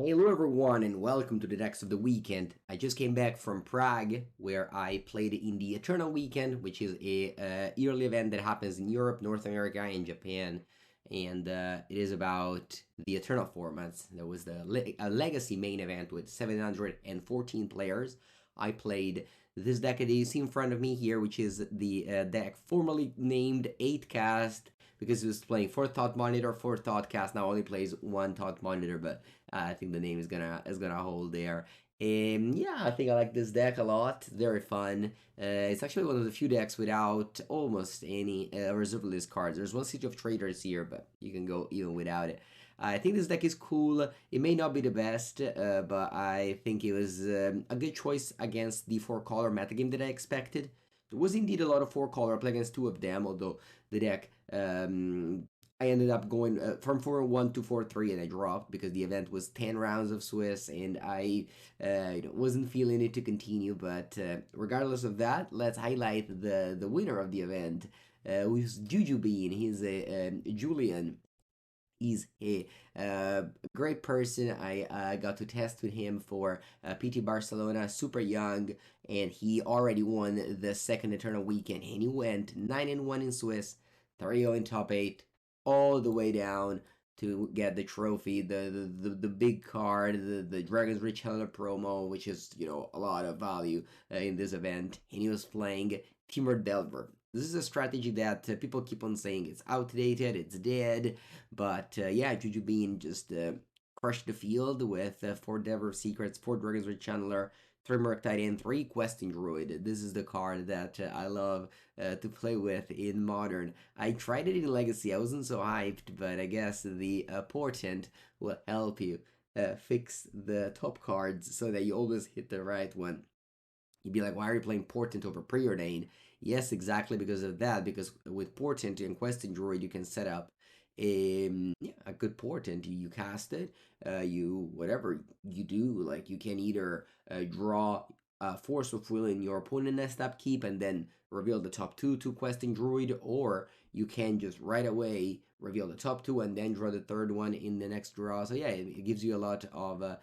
Hello everyone and welcome to the Decks of the Weekend. I just came back from Prague where I played in the Eternal Weekend, which is a yearly event that happens in Europe, North America, and Japan. And it is about the Eternal formats. There was a Legacy main event with 714 players. I played this deck that you see in front of me here, which is the deck formerly named 8 Cast because it was playing 4 Thought Monitor, 4 Thought Cast. Now only plays 1 Thought Monitor, but I think the name is gonna hold there. Yeah, I think I like this deck a lot. Very fun. It's actually one of the few decks without almost any reserve list cards. There's one Siege of Traders here, but you can go even without it. I think this deck is cool. It may not be the best, but I think it was a good choice against the 4-color metagame that I expected. There was indeed a lot of 4-color. I played against 2 of them, although the deck I ended up going from 4-1 to 4-3 and I dropped because the event was 10 rounds of Swiss and I wasn't feeling it to continue. But regardless of that, let's highlight the winner of the event, who's Juju Bean. He's a Julian. He's a great person. I got to test with him for PT Barcelona, super young, and he already won the second Eternal Weekend, and he went 9-1 in Swiss, 3-0 in top 8, all the way down to get the trophy, the big card, the Dragon's Rich Helena promo, which is, a lot of value in this event, and he was playing Timur Delver. This is a strategy that people keep on saying it's outdated, it's dead, but yeah, Juju Bean just crushed the field with 4 Delver Secrets, 4 Dragon's Rich Channeler, 3 Merc Titan, 3 Questing Druid. This is the card that I love to play with in Modern. I tried it in Legacy, I wasn't so hyped, but I guess the Portent will help you fix the top cards so that you always hit the right one. You'd be like, why are you playing Portent over Preordain? Yes, exactly because of that. Because with Portent and Questing Druid, you can set up a good Portent. You cast it, whatever you do, like you can either draw Force of Will in your opponent next upkeep and then reveal the top two Questing Druid, or you can just right away reveal the top 2 and then draw the third one in the next draw. So yeah, it gives you a lot of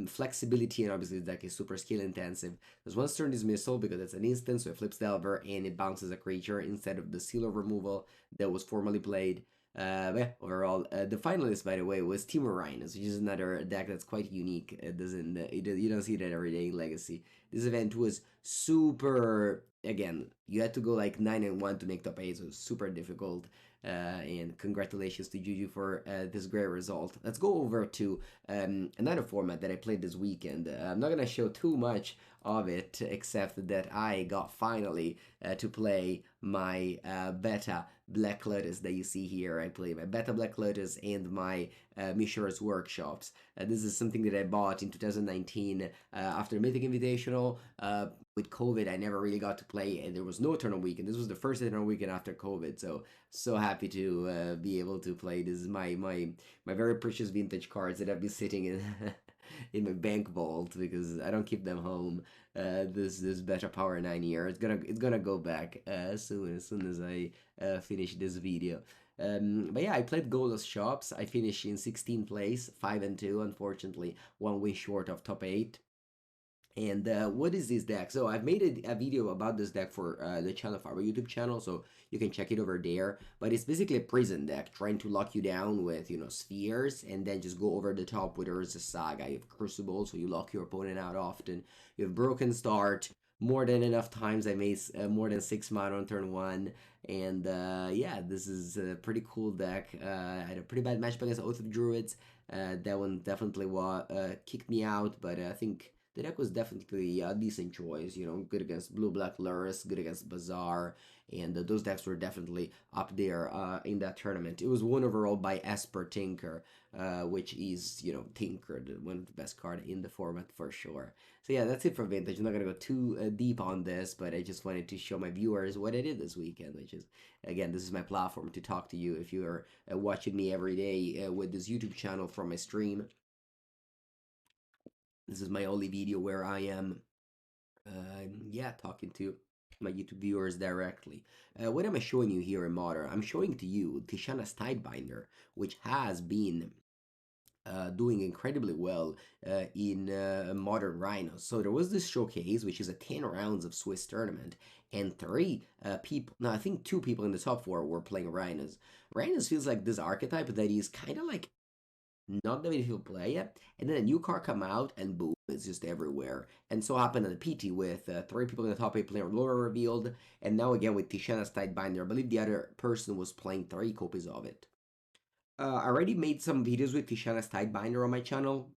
flexibility, and obviously the deck is super skill intensive. There's one Stern Dismissal because it's an instant, so it flips Delver and it bounces a creature instead of the seal of removal that was formerly played. Yeah, overall, the finalist, by the way, was Timur Rhinos, which is another deck that's quite unique. It doesn't, you don't see that every day in Legacy. This event was super. Again, you had to go like 9-1 to make top 8, so it was super difficult. And congratulations to Juju for this great result. Let's go over to another format that I played this weekend. I'm not gonna show too much of it, except that I got finally to play my beta Black Lotus that you see here. I play my beta Black Lotus and my Mishra's Workshops. This is something that I bought in 2019 after Mythic Invitational. With COVID, I never really got to play, and there was no Eternal Weekend. This was the first Eternal Weekend after COVID, so happy to be able to play. This is my very precious vintage cards that I've been sitting in in my bank vault because I don't keep them home. This Beta Power 9 year, it's gonna go back as soon as I finish this video. But yeah, I played Golos Shops. I finished in 16th place, 5-2, unfortunately, 1 win short of top 8. And what is this deck? So I've made a video about this deck for the channel of our YouTube channel, so you can check it over there. But it's basically a prison deck, trying to lock you down with, spheres, and then just go over the top with Urza Saga. You have Crucible, so you lock your opponent out often. You have Broken Start, more than enough times. I made more than 6 mana on turn 1. And yeah, this is a pretty cool deck. I had a pretty bad matchup against Oath of Druids. That one definitely kicked me out, but I think the deck was definitely a decent choice, good against Blue-Black Lurrus, good against Bazaar, and those decks were definitely up there in that tournament. It was won overall by Esper Tinker, which is, Tinker, one of the best cards in the format for sure. So yeah, that's it for Vintage. I'm not going to go too deep on this, but I just wanted to show my viewers what I did this weekend, which is, again, this is my platform to talk to you if you are watching me every day with this YouTube channel from my stream. This is my only video where I am, yeah, talking to my YouTube viewers directly. What am I showing you here in Modern? I'm showing to you Tishana's Tidebinder, which has been doing incredibly well in modern rhinos. So there was this showcase, which is a 10 rounds of Swiss tournament, and three people, no, I think two people in the top four were playing rhinos. Rhinos feels like this archetype that is kind of like not that many people play it, and then a new card come out, and boom, it's just everywhere. And so happened on the PT with three people in the top eight playing Laura revealed, and now again with Tishana's Tidebinder. I believe the other person was playing three copies of it. I already made some videos with Tishana's Tidebinder on my channel.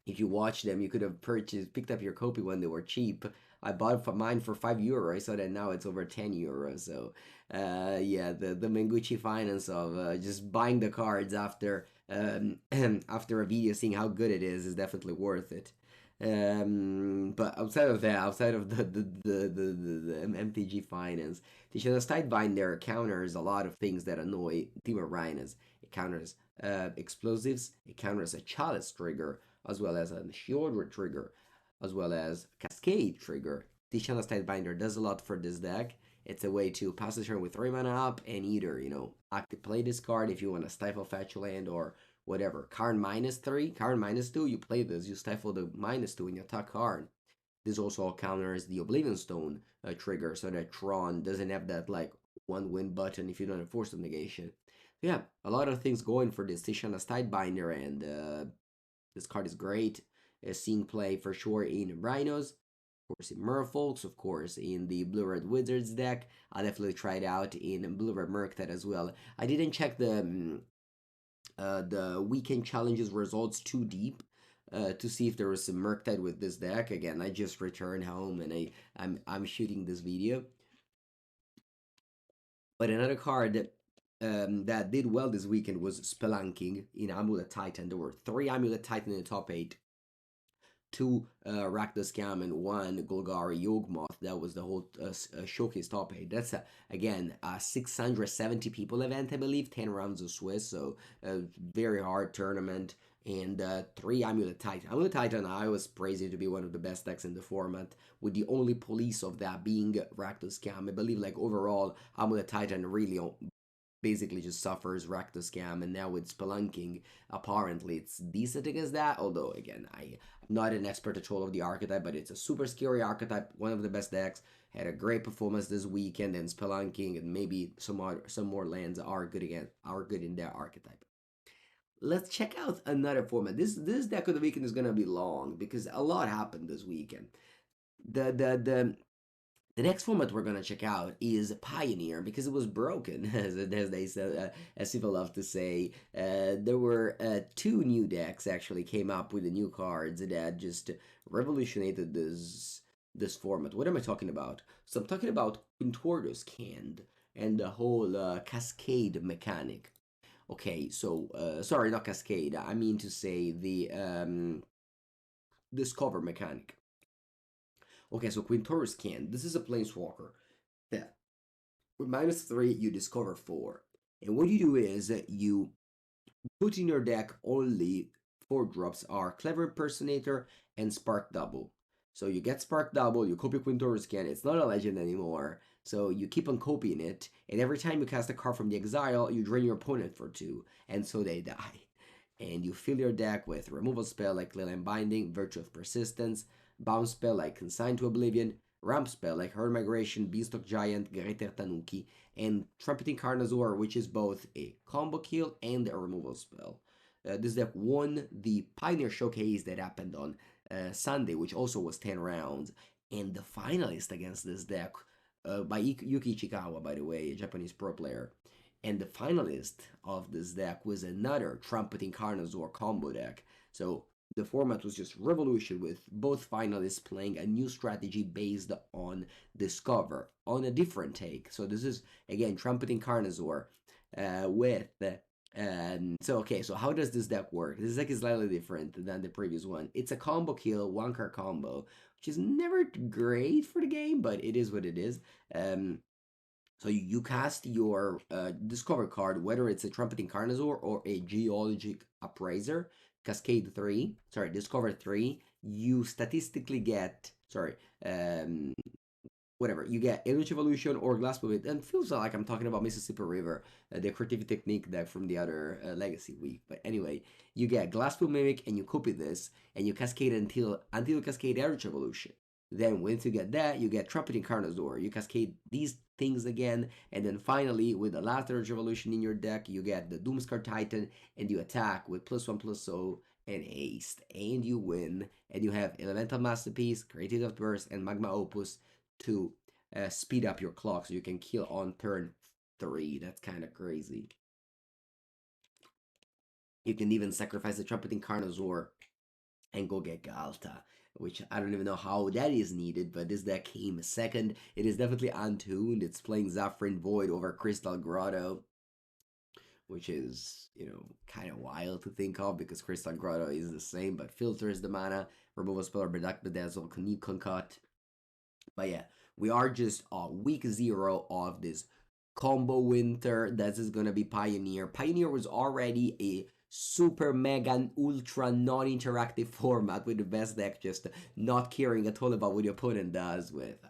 If you watch them, you could have picked up your copy when they were cheap. I bought mine for €5. I saw that now it's over €10. So, yeah, the Mengucci finance of just buying the cards after after a video, seeing how good it is definitely worth it. But outside of that, outside of the MTG finance, the Tidebinder counters a lot of things that annoy Team Rhinos. It counters explosives. It counters a Chalice trigger, as well as a Shiodra trigger, as well as Cascade trigger. Tishana's Tidebinder does a lot for this deck. It's a way to pass the turn with 3 mana up and either, active play this card if you want to stifle fetch land or whatever. Card -3, card -2, you play this, you stifle the -2 in your attack card. This also counters the Oblivion Stone trigger so that Tron doesn't have that like one win button if you don't have Force of Negation. Yeah, a lot of things going for this Tishana's Tidebinder, and this card is great. Seeing play for sure in Rhinos, of course in Merfolks, of course in the Blue Red Wizards deck. I'll definitely try it out in Blue Red Murktide as well. I didn't check the weekend challenges results too deep to see if there was some Murktide with this deck. Again, I just returned home and I'm shooting this video. But another card that did well this weekend was Spelunking in Amulet Titan. There were 3 Amulet Titan in the top 8. 2 Rakdos Scam and 1 Golgari Yawgmoth. That was the whole showcase top 8. That's again a 670 people event, I believe, 10 rounds of Swiss, so a very hard tournament. And 3 Amulet Titan. Amulet Titan, I was praised to be one of the best decks in the format, with the only police of that being Rakdos Scam. I believe, like, overall, Amulet Titan really basically just suffers Rakdos Scam, and now with Spelunking, apparently it's decent against that, although again, I'm not an expert at all of the archetype, but it's a super scary archetype, one of the best decks, had a great performance this weekend, and Spelunking and maybe some more lands are good in their archetype. Let's check out another format. This deck of the weekend is gonna be long because a lot happened this weekend. The next format we're gonna check out is Pioneer because it was broken, as they said, as people love to say. There were 2 new decks actually came up with the new cards that just revolutionated this format. What am I talking about? So I'm talking about Quintordo's Canned and the whole Cascade mechanic. Okay, so sorry, not Cascade. I mean to say the Discover mechanic. Okay, so Quintorus Can. This is a Planeswalker that with -3 you discover 4. And what you do is you put in your deck only 4 drops are Clever Impersonator and Spark Double. So you get Spark Double, you copy Quintorus Can. It's not a legend anymore, so you keep on copying it. And every time you cast a card from the exile, you drain your opponent for 2, and so they die. And you fill your deck with removal spell like Leyline Binding, Virtue of Persistence, bounce spell like Consign to Oblivion, ramp spell like Herd Migration, Beanstalk Giant, Greater Tanuki, and Trumpeting Carnosaur, which is both a combo kill and a removal spell. This deck won the Pioneer Showcase that happened on Sunday, which also was 10 rounds, and the finalist against this deck by Yuki Ichikawa, by the way, a Japanese pro player. And the finalist of this deck was another Trumpeting Carnosaur combo deck. So the format was just revolution, with both finalists playing a new strategy based on Discover on a different take. So this is again Trumpeting Carnosaur with so how does this deck work? This deck is slightly different than the previous one. It's a combo kill, 1 card combo, which is never great for the game, but it is what it is. So you cast your Discover card, whether it's a Trumpeting Carnosaur or a Geologic Appraiser, Cascade 3, sorry, Discover 3, you statistically get, whatever. You get Eldritch Evolution or Glass Movement, and feels like I'm talking about Mississippi River, the creative technique deck from the other Legacy week. But anyway, you get Glass Mimic and you copy this and you cascade until you cascade Eldritch Evolution. Then once you get that, you get Trumpeting Carnosaur. You cascade these things again, and then finally, with the last Eldritch Evolution in your deck, you get the Doomscar Titan, and you attack with +1/+0 and haste, and you win. And you have Elemental Masterpiece, Creative Outburst, and Magma Opus to speed up your clock so you can kill on turn 3. That's kind of crazy. You can even sacrifice the Trumpeting Carnosaur and go get Galta, which I don't even know how that is needed, but this deck came second. It is definitely untuned. It's playing Zafrin Void over Crystal Grotto, which is, kind of wild to think of because Crystal Grotto is the same, but filters the mana, remove a spell or Bedazzle, can you concut? But yeah, we are just on week 0 of this combo winter. This is gonna be Pioneer. Pioneer was already a super mega ultra non-interactive format with the best deck just not caring at all about what your opponent does with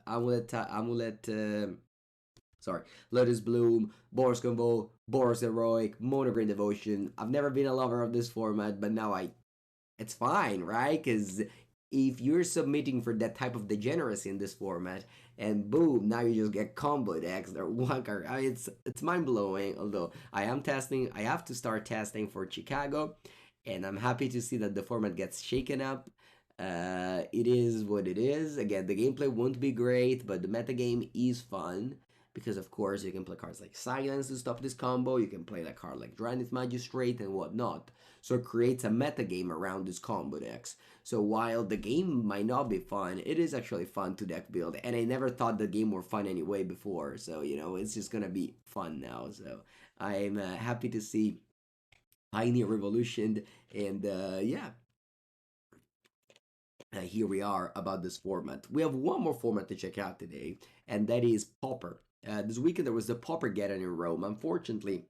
Lotus Bloom, Boros Convo, Boros Heroic, Monogreen Devotion. I've never been a lover of this format, but now it's fine, right? Because if you're submitting for that type of degeneracy in this format, and boom, now you just get combo decks that are one card. It's mind blowing. Although I have to start testing for Chicago, and I'm happy to see that the format gets shaken up. It is what it is. Again, the gameplay won't be great, but the metagame is fun because of course you can play cards like Silence to stop this combo. You can play a card like Drannith Magistrate and whatnot. So it creates a metagame around this combo decks. So while the game might not be fun, it is actually fun to deck build. And I never thought the game were fun anyway before. So, it's just gonna be fun now. So I'm happy to see Pioneer Revolution. And yeah, here we are about this format. We have one more format to check out today, and that is Pauper. This weekend there was the Pauper Gathering in Rome. Unfortunately,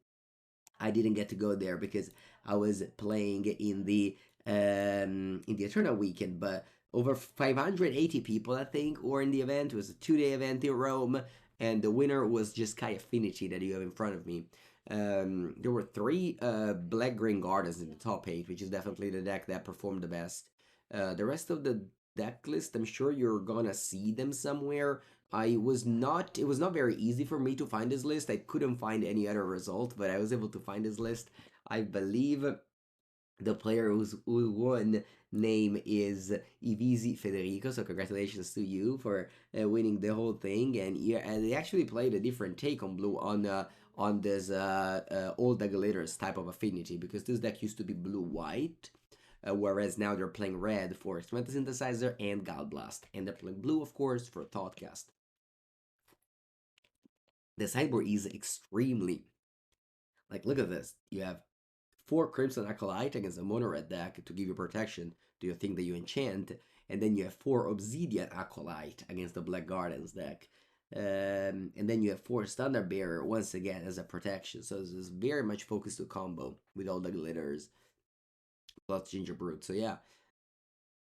I didn't get to go there because I was playing in the Eternal weekend, but over 580 people, I think, were in the event. It was a 2-day event in Rome, and the winner was just Sky Affinity that you have in front of me. There were 3 Black-Green Gardens in the top 8, which is definitely the deck that performed the best. The rest of the deck list, I'm sure you're gonna see them somewhere. It was not very easy for me to find this list. I couldn't find any other result, but I was able to find this list. I believe the player who won name is Ivisi Federico, so congratulations to you for winning the whole thing. And yeah, and they actually played a different take on blue on this old glitters type of affinity, because this deck used to be blue-white. Whereas now they're playing red for Extremity Synthesizer and Gallblast. And they're playing blue, of course, for Thoughtcast. The sideboard is extremely... look at this. You have 4 Crimson Acolyte against a mono red deck to give you protection to your thing that you enchant. And then you have 4 Obsidian Acolyte against the Black Gardens deck. And then you have 4 Standard Bearer once again as a protection. So this is very much focused to combo with all the glitters plus Ginger Brute. So yeah,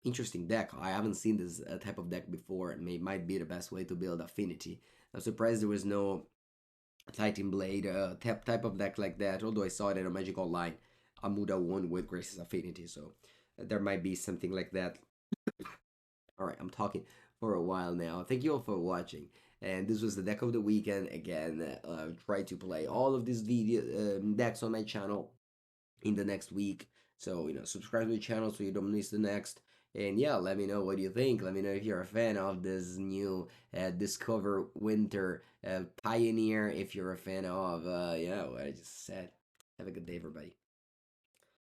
interesting deck. I haven't seen this type of deck before, and it might be the best way to build Affinity. I'm surprised there was no Titan Blade type of deck like that, although I saw it in a Magic Online. Amuda won with Grace's Affinity, so there might be something like that. Alright, I'm talking for a while now. Thank you all for watching. And this was the deck of the weekend. Again, try to play all of these decks on my channel in the next week. So, subscribe to the channel so you don't miss the next. And yeah, let me know what you think. Let me know if you're a fan of this new Discover Winter Pioneer. If you're a fan of, what I just said. Have a good day, everybody.